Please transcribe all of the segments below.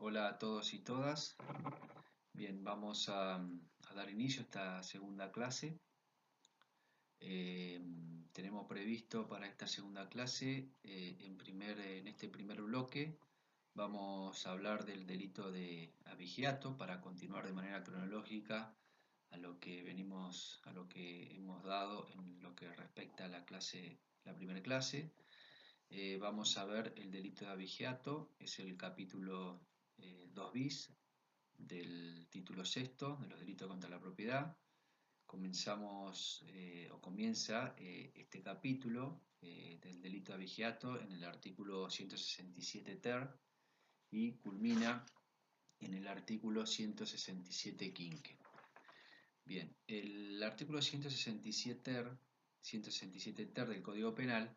Hola a todos y todas. Bien, vamos a dar inicio a esta segunda clase. Tenemos previsto para esta segunda clase, en este primer bloque, vamos a hablar del delito de abigeato para continuar de manera cronológica a lo que hemos dado en lo que respecta a la primera clase. Vamos a ver el delito de abigeato, es el capítulo 2 bis del título sexto de los delitos contra la propiedad. Comienza este capítulo del delito de abigeato en el artículo 167 ter y culmina en el artículo 167 quinque. Bien, el artículo 167 ter del Código Penal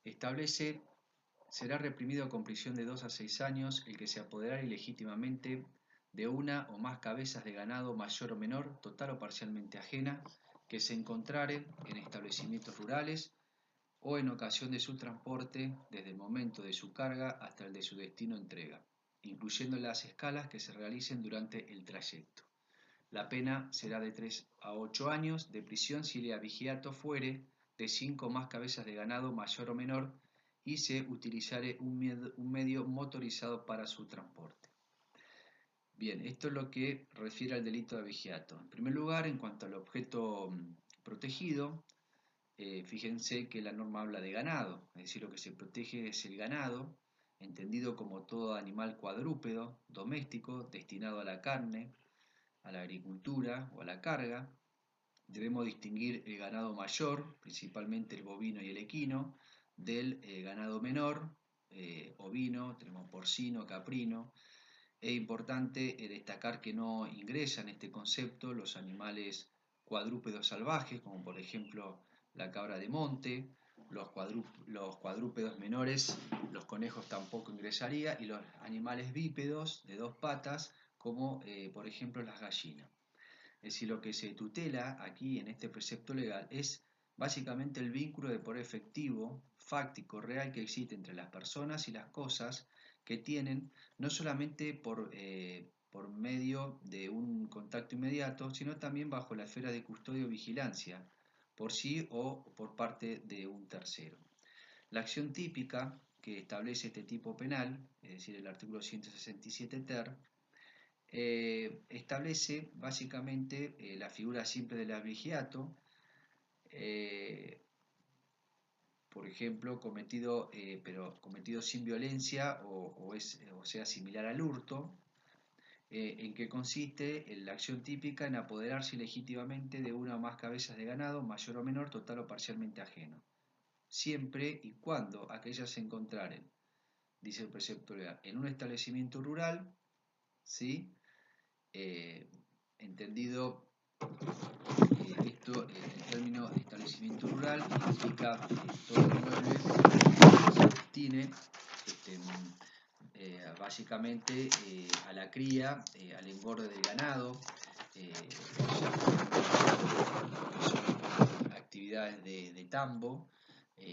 establece: será reprimido con prisión de 2 a 6 años el que se apoderare ilegítimamente de una o más cabezas de ganado mayor o menor, total o parcialmente ajena, que se encontraren en establecimientos rurales o en ocasión de su transporte desde el momento de su carga hasta el de su destino o entrega, incluyendo las escalas que se realicen durante el trayecto. La pena será de 3 a 8 años de prisión si el abigeato fuere de 5 o más cabezas de ganado mayor o menor y se utilizare un medio motorizado para su transporte. Bien, esto es lo que refiere al delito de abigeato. En primer lugar, en cuanto al objeto protegido, fíjense que la norma habla de ganado, es decir, lo que se protege es el ganado, entendido como todo animal cuadrúpedo, doméstico, destinado a la carne, a la agricultura o a la carga. Debemos distinguir el ganado mayor, principalmente el bovino y el equino, del ganado menor, ovino, tenemos porcino, caprino. Es importante destacar que no ingresan en este concepto los animales cuadrúpedos salvajes, como por ejemplo la cabra de monte, los cuadrúpedos menores, los conejos tampoco ingresaría, y los animales bípedos de dos patas, como por ejemplo las gallinas. Es decir, lo que se tutela aquí en este precepto legal es básicamente el vínculo de poder efectivo, fáctico, real que existe entre las personas y las cosas que tienen, no solamente por medio de un contacto inmediato, sino también bajo la esfera de custodia o vigilancia, por sí o por parte de un tercero. La acción típica que establece este tipo penal, es decir, el artículo 167 ter, establece básicamente la figura simple del abigeato, por ejemplo, pero cometido sin violencia o sea similar al hurto, en que consiste en la acción típica en apoderarse ilegítimamente de una o más cabezas de ganado, mayor o menor, total o parcialmente ajeno, siempre y cuando aquellas se encontraren, dice el precepto legal, en un establecimiento rural, ¿sí? Entendido esto, el término de establecimiento rural significa todo inmueble que se destine básicamente a la cría, al engorde del ganado, son actividades de tambo,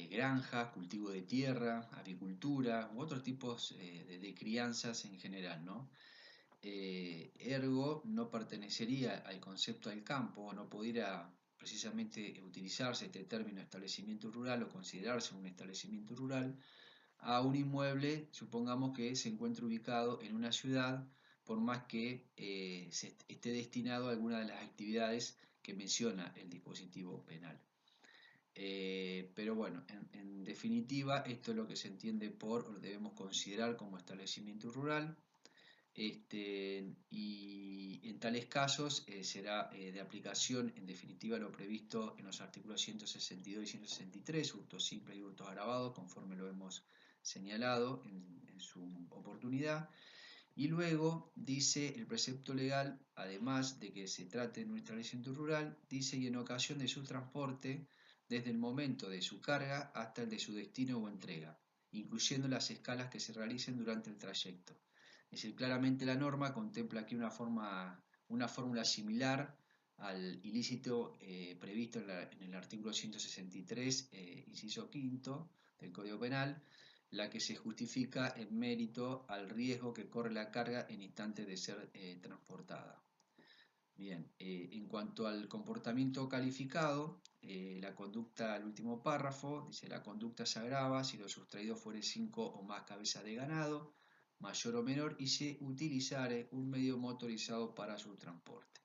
granjas, cultivo de tierra, avicultura u otros tipos de crianzas en general, ¿no? Ergo no pertenecería al concepto del campo, no pudiera precisamente utilizarse este término establecimiento rural o considerarse un establecimiento rural a un inmueble, supongamos que se encuentre ubicado en una ciudad, por más que esté destinado a alguna de las actividades que menciona el dispositivo penal. Pero bueno, en definitiva, esto es lo que se entiende por, o debemos considerar como establecimiento rural. Y en tales casos será de aplicación en definitiva lo previsto en los artículos 162 y 163, hurtos simples y hurtos agravados, conforme lo hemos señalado en su oportunidad. Y luego dice el precepto legal, además de que se trate de un establecimiento rural, dice: y en ocasión de su transporte desde el momento de su carga hasta el de su destino o entrega, incluyendo las escalas que se realicen durante el trayecto. Es decir, claramente la norma contempla aquí una fórmula similar al ilícito previsto en el artículo 163, inciso quinto del Código Penal, la que se justifica en mérito al riesgo que corre la carga en instante de ser transportada. Bien, en cuanto al comportamiento calificado, la conducta, el último párrafo, dice la conducta se agrava si lo sustraído fuere 5 o más cabezas de ganado, mayor o menor, y se utilizare un medio motorizado para su transporte.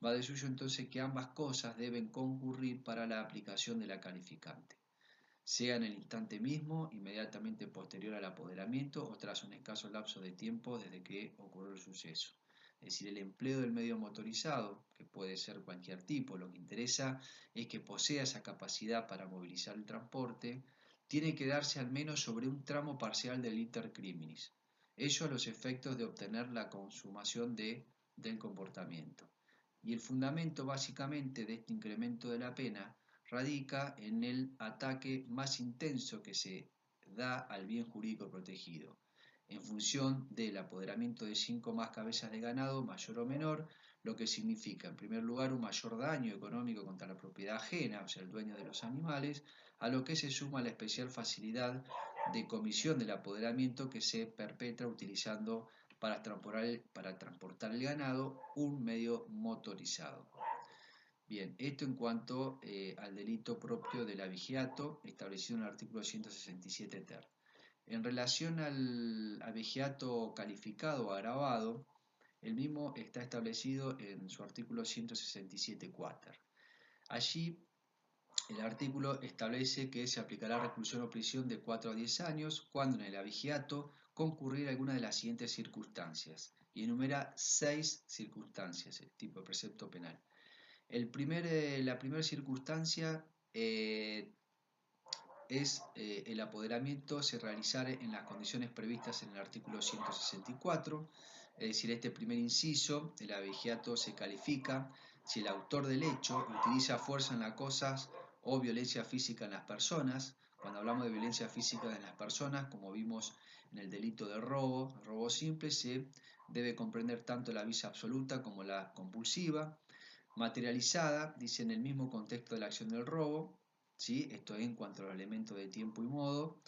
Va de suyo entonces que ambas cosas deben concurrir para la aplicación de la calificante, sea en el instante mismo, inmediatamente posterior al apoderamiento o tras un escaso lapso de tiempo desde que ocurrió el suceso. Es decir, el empleo del medio motorizado, que puede ser cualquier tipo, lo que interesa es que posea esa capacidad para movilizar el transporte, tiene que darse al menos sobre un tramo parcial del iter criminis. Ello a los efectos de obtener la consumación del comportamiento. Y el fundamento básicamente de este incremento de la pena radica en el ataque más intenso que se da al bien jurídico protegido, en función del apoderamiento de 5 más cabezas de ganado, mayor o menor, lo que significa, en primer lugar, un mayor daño económico contra la propiedad ajena, o sea, el dueño de los animales, a lo que se suma la especial facilidad de comisión del apoderamiento que se perpetra utilizando para transportar el ganado un medio motorizado. Bien, esto en cuanto al delito propio del abigeato establecido en el artículo 167 ter. En relación al abigeato calificado o agravado, el mismo está establecido en su artículo 167 quater. Allí el artículo establece que se aplicará reclusión o prisión de 4 a 10 años cuando en el abigeato concurrir alguna de las siguientes circunstancias y enumera 6 circunstancias, el tipo de precepto penal. La primera circunstancia es el apoderamiento se realizare en las condiciones previstas en el artículo 164, es decir, este primer inciso, el abigeato se califica si el autor del hecho utiliza fuerza en las cosas o violencia física en las personas. Cuando hablamos de violencia física en las personas, como vimos en el delito de robo simple, se debe comprender tanto la visa absoluta como la compulsiva. Materializada, dice en el mismo contexto de la acción del robo, ¿sí? Esto es en cuanto a los elementos de tiempo y modo,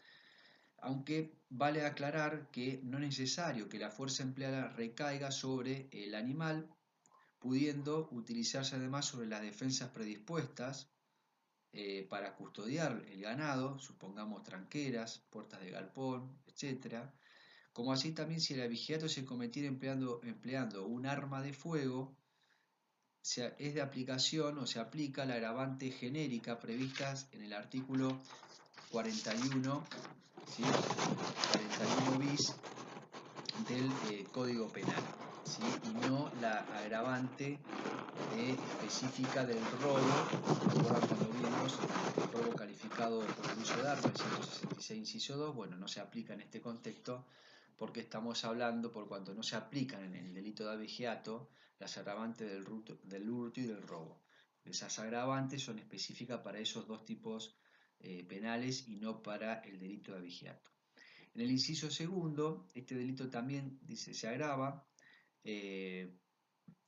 aunque vale aclarar que no es necesario que la fuerza empleada recaiga sobre el animal, pudiendo utilizarse además sobre las defensas predispuestas para custodiar el ganado, supongamos tranqueras, puertas de galpón, etc. Como así también si el abigeato se cometiera empleando un arma de fuego, es de aplicación o se aplica la agravante genérica previstas en el artículo 41, ¿sí? 41 bis del Código Penal, ¿sí? Y no la agravante específica del robo. ¿Recuerdan cuando vimos el robo calificado por el uso de armas, el 166 inciso 2? Bueno, no se aplica en este contexto porque estamos hablando, por cuanto no se aplican en el delito de abigeato, las agravantes del hurto y del robo. Esas agravantes son específicas para esos dos tipos penales y no para el delito de abigeato. En el inciso segundo, este delito también dice se agrava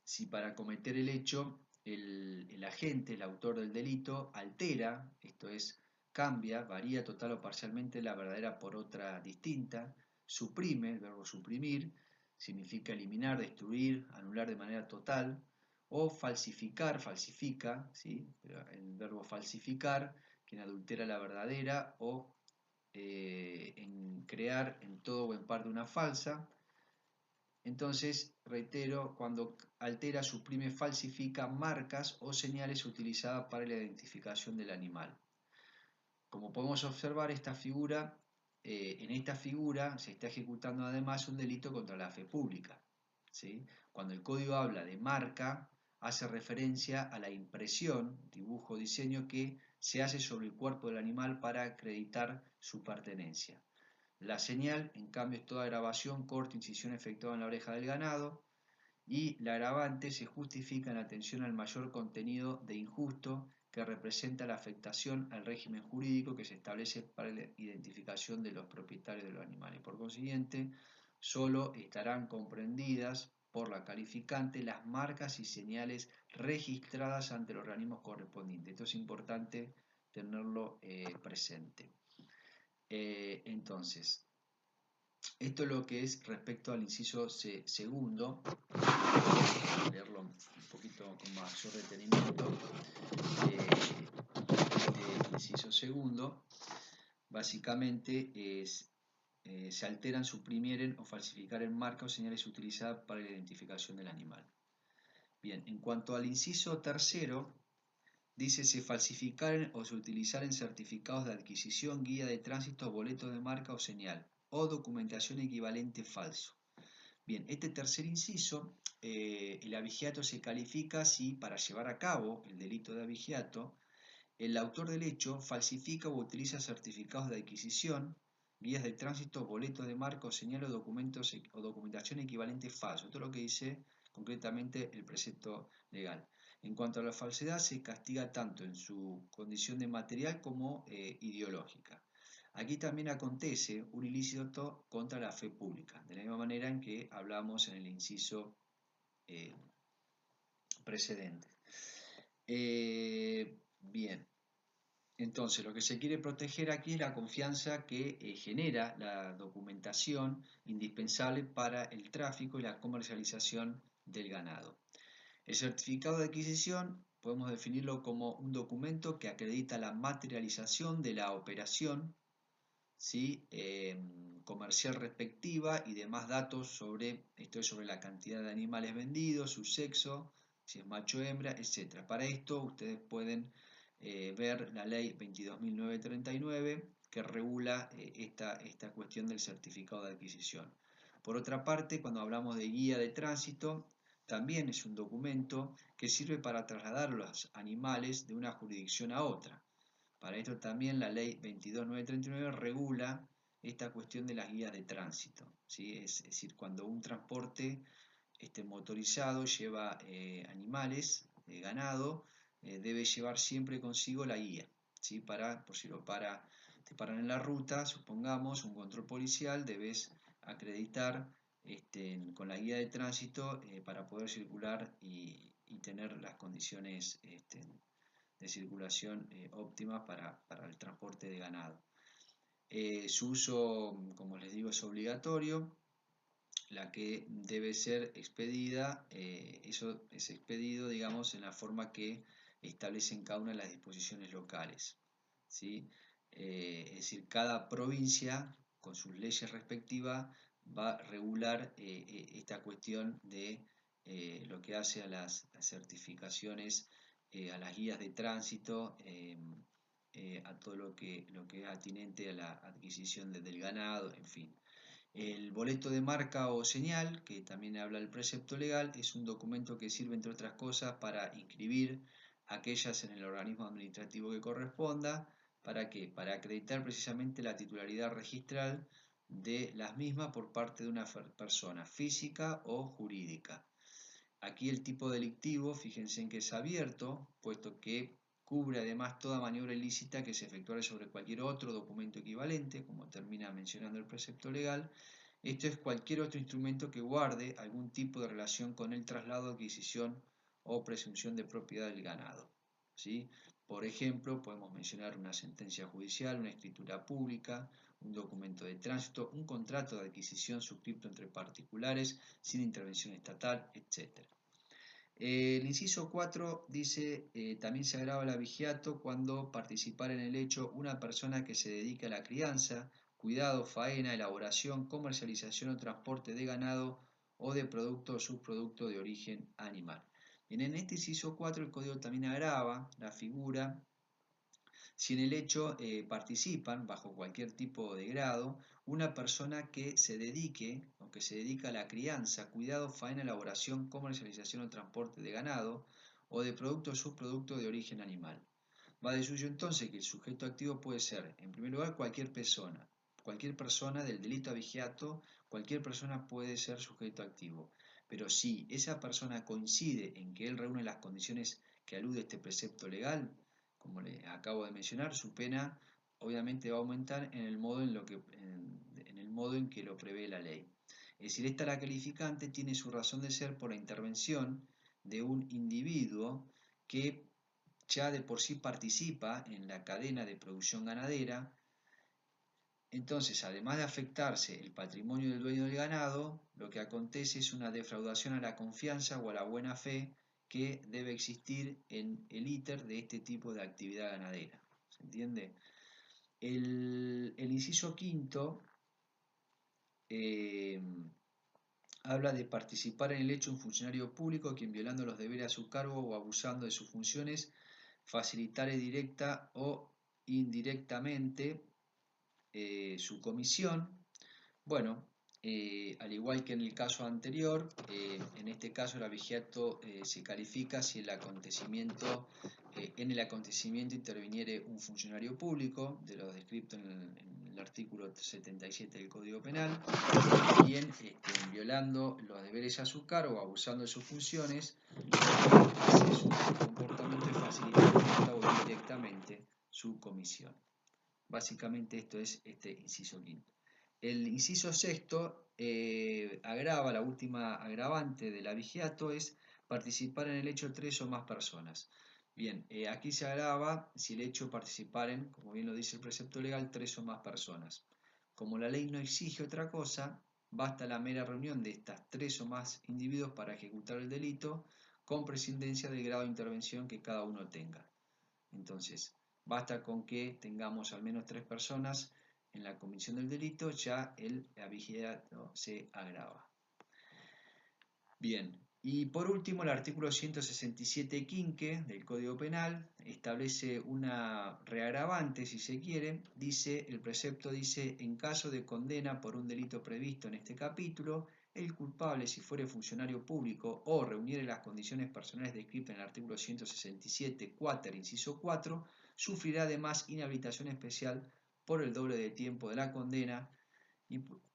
si para cometer el hecho el agente, el autor del delito, altera, esto es, cambia, varía total o parcialmente la verdadera por otra distinta, suprime, el verbo suprimir, significa eliminar, destruir, anular de manera total, o falsificar, falsifica, ¿sí? Pero el verbo falsificar, quien adultera la verdadera, o en crear en todo o en parte una falsa. Entonces, reitero, cuando altera, suprime, falsifica marcas o señales utilizadas para la identificación del animal. Como podemos observar, en esta figura se está ejecutando además un delito contra la fe pública, ¿sí? Cuando el código habla de marca, hace referencia a la impresión, dibujo o diseño que se hace sobre el cuerpo del animal para acreditar su pertenencia. La señal, en cambio, es toda grabación, corte, incisión efectuada en la oreja del ganado, y la agravante se justifica en atención al mayor contenido de injusto que representa la afectación al régimen jurídico que se establece para la identificación de los propietarios de los animales. Por consiguiente, solo estarán comprendidas por la calificante las marcas y señales registradas ante los organismos correspondientes. Esto es importante tenerlo presente. Entonces, esto es lo que es respecto al inciso segundo. Voy a leerlo un poquito con mayor detenimiento. Este inciso segundo, básicamente se alteran, suprimieren o falsificaren marcas o señales utilizadas para la identificación del animal. Bien, en cuanto al inciso tercero, dice se falsificaren o se utilizaren certificados de adquisición, guía de tránsito, boletos de marca o señal, o documentación equivalente falso. Bien, este tercer inciso, el abigeato se califica si para llevar a cabo el delito de abigeato, el autor del hecho falsifica o utiliza certificados de adquisición, guías de tránsito, boletos de marca o señal o documentos o documentación equivalente falso. Esto es lo que dice concretamente el precepto legal. En cuanto a la falsedad, se castiga tanto en su condición de material como ideológica. Aquí también acontece un ilícito contra la fe pública, de la misma manera en que hablamos en el inciso precedente. Bien, entonces lo que se quiere proteger aquí es la confianza que genera la documentación indispensable para el tráfico y la comercialización del ganado. El certificado de adquisición podemos definirlo como un documento que acredita la materialización de la operación, ¿sí? Comercial respectiva y demás datos sobre, esto es sobre la cantidad de animales vendidos, su sexo, si es macho o hembra, etc. Para esto ustedes pueden ver la ley 22.939 que regula esta cuestión del certificado de adquisición. Por otra parte, cuando hablamos de guía de tránsito, también es un documento que sirve para trasladar los animales de una jurisdicción a otra. Para esto también la ley 22.939 regula esta cuestión de las guías de tránsito, ¿sí? Es decir, cuando un transporte motorizado lleva animales, ganado, debe llevar siempre consigo la guía, ¿sí? Por si te paran en la ruta, supongamos, un control policial, debes acreditar con la guía de tránsito para poder circular y tener las condiciones de circulación óptimas para el transporte de ganado. Su uso, como les digo, es obligatorio. La que debe ser expedida, eso es expedido, digamos, en la forma que establecen cada una de las disposiciones locales, ¿sí? Es decir, cada provincia, con sus leyes respectivas, va a regular esta cuestión de lo que hace a las certificaciones, a las guías de tránsito, a todo lo que es atinente a la adquisición del ganado, en fin. El boleto de marca o señal, que también habla el precepto legal, es un documento que sirve, entre otras cosas, para inscribir aquellas en el organismo administrativo que corresponda. ¿Para qué? Para acreditar precisamente la titularidad registral de las mismas por parte de una persona física o jurídica. Aquí el tipo delictivo, fíjense en que es abierto, puesto que cubre además toda maniobra ilícita que se efectuare sobre cualquier otro documento equivalente, como termina mencionando el precepto legal. Esto es cualquier otro instrumento que guarde algún tipo de relación con el traslado, adquisición o presunción de propiedad del ganado, ¿sí? Por ejemplo, podemos mencionar una sentencia judicial, una escritura pública, un documento de tránsito, un contrato de adquisición suscrito entre particulares sin intervención estatal, etc. El inciso 4 dice, también se agrava el abigeato cuando participar en el hecho una persona que se dedica a la crianza, cuidado, faena, elaboración, comercialización o transporte de ganado o de producto o subproducto de origen animal. Bien, en este inciso 4 el código también agrava la figura si en el hecho participan, bajo cualquier tipo de grado, una persona que se dedique o que se dedica a la crianza, cuidado, faena, elaboración, comercialización o transporte de ganado o de producto o subproducto de origen animal. Va de suyo entonces que el sujeto activo puede ser, en primer lugar, cualquier persona del delito abigeato, cualquier persona puede ser sujeto activo. Pero si esa persona coincide en que él reúne las condiciones que alude este precepto legal, como le acabo de mencionar, su pena obviamente va a aumentar en el modo en que lo prevé la ley. Es decir, esta la calificante tiene su razón de ser por la intervención de un individuo que ya de por sí participa en la cadena de producción ganadera, Entonces, además de afectarse el patrimonio del dueño del ganado, lo que acontece es una defraudación a la confianza o a la buena fe que debe existir en el íter de este tipo de actividad ganadera. ¿Se entiende? El inciso quinto habla de participar en el hecho un funcionario público quien, violando los deberes a su cargo o abusando de sus funciones, facilitare directa o indirectamente su comisión. Bueno, al igual que en el caso anterior, en este caso el abigeato se califica si en el acontecimiento interviniere un funcionario público, de lo descrito en el artículo 77 del Código Penal, quien, violando los deberes a su cargo, abusando de sus funciones, hace su comportamiento y facilita directa o indirectamente su comisión. Básicamente esto es este inciso quinto. El inciso sexto agrava, la última agravante del abigeato es participar en el hecho tres o más personas. Bien, aquí se agrava si el hecho participaren, como bien lo dice el precepto legal, tres o más personas. Como la ley no exige otra cosa, basta la mera reunión de estas tres o más individuos para ejecutar el delito, con prescindencia del grado de intervención que cada uno tenga. Entonces, basta con que tengamos al menos tres personas en la comisión del delito, ya el abigeato se agrava. Bien, y por último el artículo 167 quinque del Código Penal establece una reagravante, si se quiere. El precepto dice: en caso de condena por un delito previsto en este capítulo, el culpable, si fuere funcionario público o reuniere las condiciones personales descritas en el artículo 167 quater, inciso 4, sufrirá además inhabilitación especial por el doble de tiempo de la condena.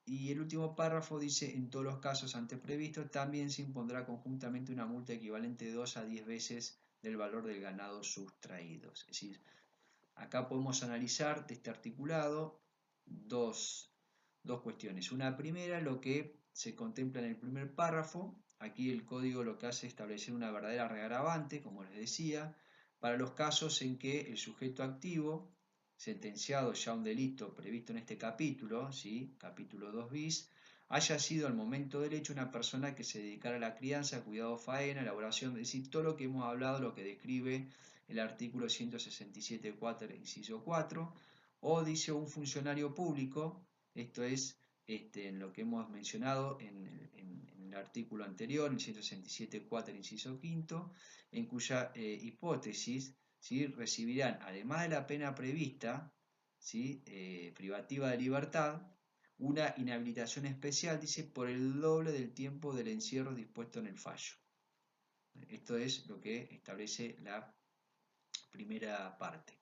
Y el último párrafo dice: en todos los casos antes previstos también se impondrá conjuntamente una multa equivalente de 2 a 10 veces del valor del ganado sustraído. Es decir, acá podemos analizar de este articulado dos cuestiones. Una primera, lo que se contempla en el primer párrafo. Aquí el código lo que hace es establecer una verdadera reagravante, como les decía, para los casos en que el sujeto activo, sentenciado ya a un delito previsto en este capítulo, ¿sí? Capítulo 2 bis, haya sido al momento del hecho una persona que se dedicara a la crianza, cuidado, faena, elaboración, es decir, todo lo que hemos hablado, lo que describe el artículo 167 quater, inciso 4, o dice un funcionario público. Esto es en lo que hemos mencionado en el artículo anterior, el 167 quater, inciso quinto, en cuya hipótesis, ¿sí?, recibirán, además de la pena prevista, ¿sí?, privativa de libertad, una inhabilitación especial, dice, por el doble del tiempo del encierro dispuesto en el fallo. Esto es lo que establece la primera parte.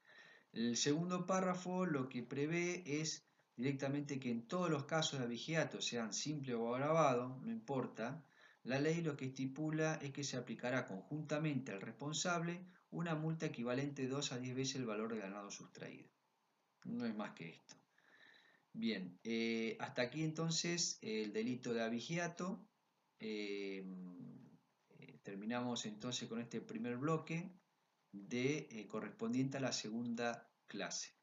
El segundo párrafo lo que prevé es directamente que en todos los casos de abigeato, sean simple o agravado, no importa, la ley lo que estipula es que se aplicará conjuntamente al responsable una multa equivalente a 2 a 10 veces el valor del ganado sustraído. No es más que esto. Bien, hasta aquí entonces el delito de abigeato. Terminamos entonces con este primer bloque correspondiente a la segunda clase.